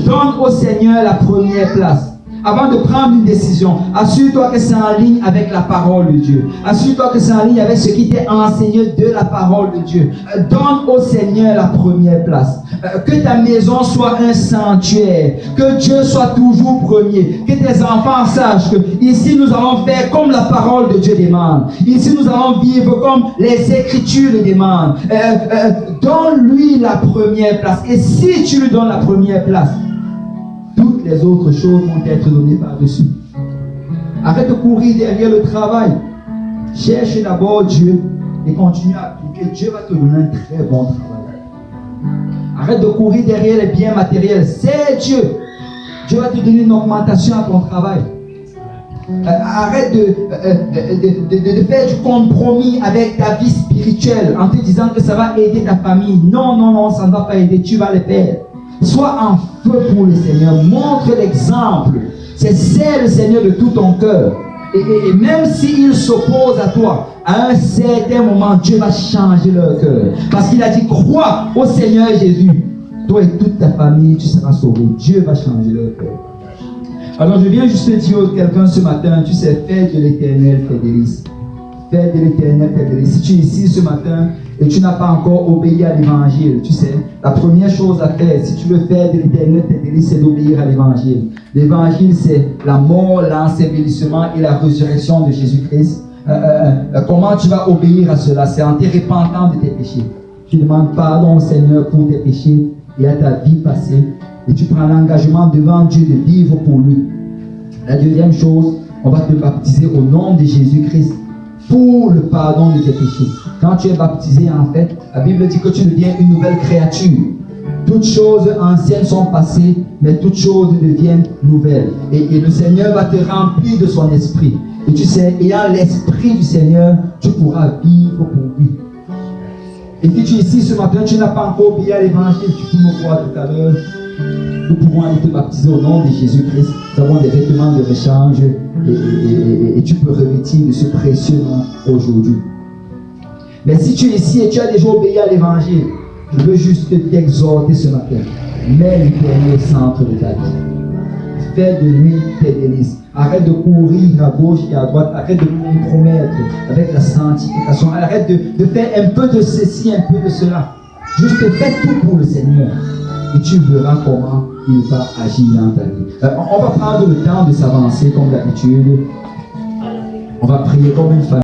Donne au Seigneur la première place. Avant de prendre une décision, assure-toi que c'est en ligne avec la parole de Dieu. Assure-toi que c'est en ligne avec ce qui t'est enseigné de la parole de Dieu. Donne au Seigneur la première place. Que ta maison soit un sanctuaire. Que Dieu soit toujours premier. Que tes enfants sachent que ici nous allons faire comme la parole de Dieu demande. Ici nous allons vivre comme les Écritures le demandent. Donne-lui la première place. Et si tu lui donnes la première place, toutes les autres choses vont être données par-dessus. Arrête de courir derrière le travail. Cherche d'abord Dieu et continue à appliquer. Dieu va te donner un très bon travail. Arrête de courir derrière les biens matériels. C'est Dieu. Dieu va te donner une augmentation à ton travail. Arrête de faire du compromis avec ta vie spirituelle en te disant que ça va aider ta famille. Non, non, non, ça ne va pas aider, tu vas le perdre. Sois en feu pour le Seigneur, montre l'exemple. C'est le Seigneur de tout ton cœur. Et même s'ils s'opposent à toi, à un certain moment, Dieu va changer leur cœur. Parce qu'il a dit, crois au Seigneur Jésus. Toi et toute ta famille, tu seras sauvé. Dieu va changer leur cœur. Alors je viens juste dire à quelqu'un ce matin, tu sais, fais de l'Éternel tes délices. Fais de l'Éternel tes délices. Si tu es ici ce matin et tu n'as pas encore obéi à l'Évangile, tu sais, la première chose à faire, si tu veux faire de l'Éternel tes délices, c'est d'obéir à l'Évangile. L'Évangile, c'est la mort, l'ensevelissement et la résurrection de Jésus-Christ. Comment tu vas obéir à cela? C'est en te repentant de tes péchés. Tu demandes pardon au Seigneur pour tes péchés et à ta vie passée. Et tu prends l'engagement devant Dieu de vivre pour lui. La deuxième chose, on va te baptiser au nom de Jésus-Christ pour le pardon de tes péchés. Quand tu es baptisé, en fait, la Bible dit que tu deviens une nouvelle créature. Toutes choses anciennes sont passées, mais toutes choses deviennent nouvelles. Et le Seigneur va te remplir de son esprit. Et tu sais, ayant l'esprit du Seigneur, tu pourras vivre pour lui. Et si tu es ici ce matin, tu n'as pas encore obéi à l'évangile, tu peux me voir tout à l'heure. Nous pouvons aller te baptiser au nom de Jésus-Christ. Nous avons des vêtements de rechange et tu peux revêtir de ce précieux nom aujourd'hui. Mais si tu es ici et tu as déjà obéi à l'évangile, je veux juste t'exhorter ce matin. Mets l'Éternel au centre de ta vie. Fais de lui tes délices. Arrête de courir à gauche et à droite. Arrête de compromettre avec la sanctification. Arrête de faire un peu de ceci, un peu de cela. Juste fais tout pour le Seigneur. Et tu verras comment il va agir dans ta vie. On va prendre le temps de s'avancer comme d'habitude. On va prier comme une famille.